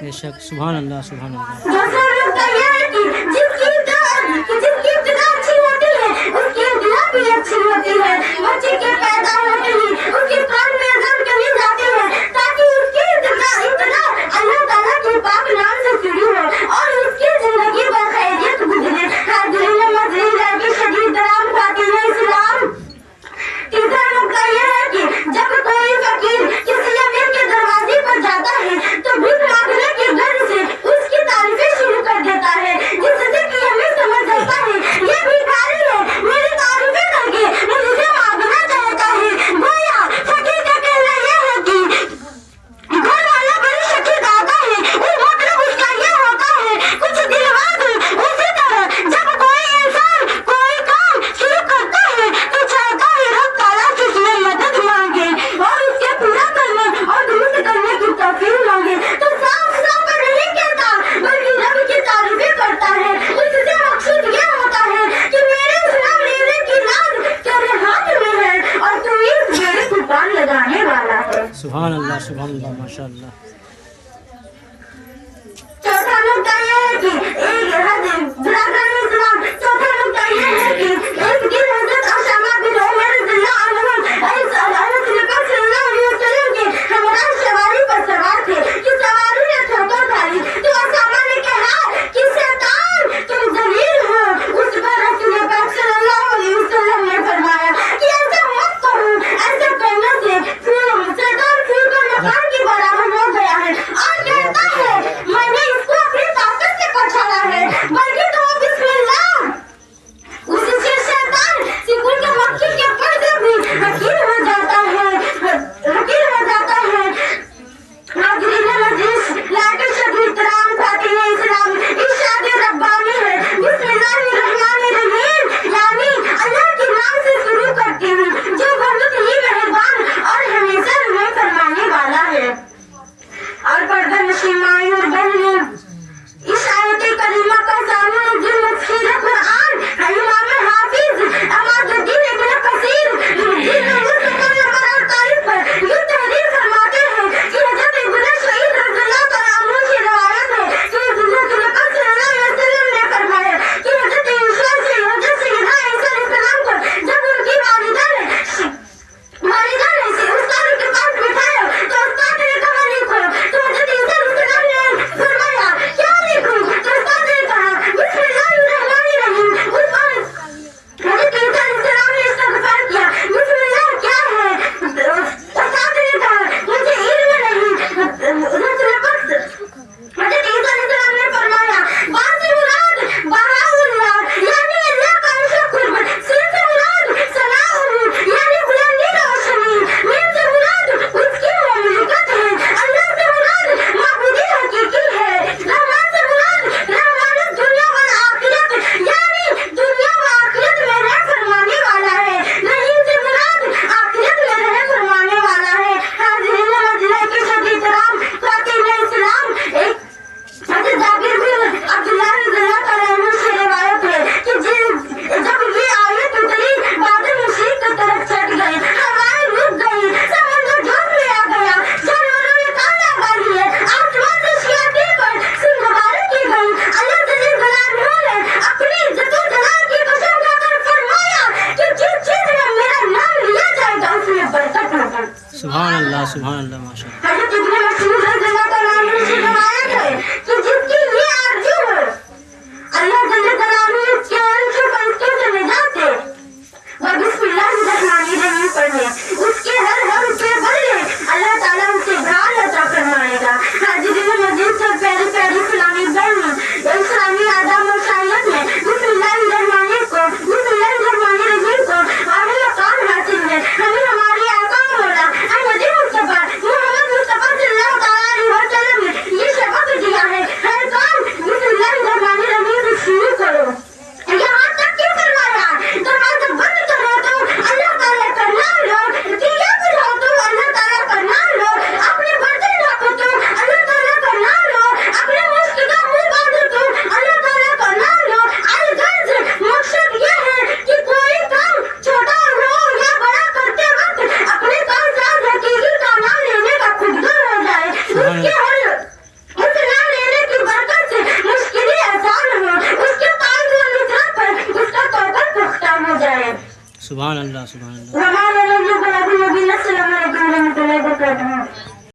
بے شک سبحان اللہ سبحان اللہ. دوسرا نقطہ یہ ہے کہ جس کی ابتدا اچھی ہوتی ہے اس کی انتہا بھی اچھی ہوتی ہے. بچے کے پیدا ہوتے ہی اس کی قلب میں عزم کمی جاتی ہے تاکہ اس کی ابتدا اللہ تعالیٰ کے پاک نام سے شروع ہو اور اس کی زندگی بخیریت گزرے. حاضرین مزید ہے کہ شدید درام خاتون اسلام. تیسرا نقطہ یہ ہے کہ جب کوئی فقیر کسی امیر کے دروازے پر جاتا ہے تو بھیک مانگنے کے غرض سے اس کی تعریفیں شروع کر دیتا ہے جس سے کہ امیر سمجھ جاتا ہے یہ بھکاری ہے میری تعریفیں کر کے مجھ سے مانگنا چاہتا ہے. گویا فقیر کا کہنا یہ ہے کہ گھر والا بڑی شکیل آتا ہے مطلب اس کا یہ ہوتا ہے کچھ دلوا دوں. اسی طرح جب کوئی انسان کوئی کام شروع کرتا ہے تو چاہتا ہے رب تعالیٰ سے اس میں مدد مانگے اور اس کے پورا کرنے اور درست کرنے کی توفیق مانگے تو صاف صاف نہیں کہتا بلکہ رب کی تعریفیں کرتا ہے. اس سے مقصود یہ ہوتا ہے کہ میرے اسلام لینے کی ناز تیرے ہاتھ میں ہے اور تو اس میرے قربان لگانے والا ہے. سبحان اللہ ماشاء اللہ. چوتھا نقطہ یہ ہے کہ برادران اسلام چوتھا نقطہ یہ ہے کہ ایک دن حضرت اسامہ بن عمر رضی اللہ عنہ حضرت نبی صلی اللہ علیہ وسلم کے ہمراہ سواری پر سوار تھے کہ سواری نے ٹھوکر ڈالی تو اسامہ نے کہا کہ شیطان تم ذلیل ہو. اس پر رسول پاک صلی اللہ علیہ وسلم نے فرمایا کہ ایسا مت کرو ایسا کرنے سے شیطان پھر کر مکان کے برابر ہو گیا ہے اور کہتا ہے میں نے اس کو اپنی طاقت سے پہچانا ہے بلکہ تو بسم اللہ اس سے شیطان سکون کے مکھی کے پردے بھی حقیر ہو جاتا ہے. حاضرین مجلس لاکھ شدید احترام خاتون اسلام ارشاد ربانی ہے بسم اللہ الرحمن الرحیم یعنی اللہ کے نام سے شروع کرتی ہوں جو بہت ہی مہربان اور ہمیشہ رحم فرمانے والا ہے. اور پردہ نشین مائیں اور بہنیں اس آیت کریمہ کا ثانی نزول تفسیر قرآن امام حافظ عماد الدین ابن کثیر جلد نمبر 48 پر یہ تحریر فرماتے ہیں کہ حضرت ابن شہید رضی اللہ تعالیٰ عنہ کی روایت ہے کہ حضرت نبی صلی اللہ علیہ وسلم نے فرمایا کہ حضرت عیسیٰ سے حضرت سیدنا عیسیٰ علیہ السلام کو جب ان کی والدہ نے استاد کے پاس بٹھایا تو استاد نے کہا لکھو تو حضرت عیسیٰ علیہ السلام نے فرمایا کیا لکھوں تو استاد نے کہا بسم اللہ الرحمن الرحیم. اس پر حضرت عیسیٰ علیہ السلام نے استغفار کیا بسم اللہ کیا ہے. استاد نے کہا مجھے علم نہیں. حضرت عیسیٰ علیہ السلام نے فرمایا بات سے مراد بہاء اللہ یعنی اللہ کا عرش قرب سے مراد ثناء یعنی بلندی روشنی مین سے مراد اس کی مملکت ہے اللہ سے مراد معبود حقیقی ہے رحمان سے مراد رحمان دنیا والآخرت یعنی دنیا و آخرت میں رہ فرمانے والا ہے. رحیم سے مراد آخرت میں رہ فرمانے والا ہے. حاضرین مجلس کے شدید احترام خاتون اسلام ایک حضرت جابر بن عبداللہ رضی اللہ تعالیٰ عنہ سے روایت ہے کہ جب یہ آیت اتری بادل مشرق کی طرف چٹ گئے ہوائیں رک گئی سمندر جوش میں آ گیا جانوروں نے کان لگا لیے آسمان سے شیاطین پر سنگھباریں کی گئی. اللہ جل جلالہ نے اپنی عزت و جلال کی قسم کھا کر فرمایا کہ جس چیز میں میرا نام لیا جائے گا اس میں برکت ہوگا. سبحان اللہ ماشاء اللہ. حضرت ابن مسعود رضی اللہ تعالیٰ عنہ سے روایت ہے کہ جس کی یہ آرزو ہے اللہ جل جلالہ اس کے عرش فرشتوں سے نجات دے وہ بسم اللہ الرحمن الرحیم پڑھے اس کے ہر حرف پہ بڑھے اللہ تعالیٰ اسے ڈھال عطا فرمائے گا. حاضرین مجلس سے پیاری پیاری اسلامی بہنوں اسلامی آداب و شریعت میں بسم اللہ الرحمن الرحیم کو اعلی مقام حاصل ہے. ہمیں ہماری آقا مولا احمد مصطفیٰ محمد مصطفیٰ صلی اللہ تعالیٰ علیہ وسلم نے یہ شفاعت دیا ہے. ہر سبحان اللہ سبحان اللہ زمان نبی کو نبی السلام علیکم ورحمۃ اللہ وبرکاتہ.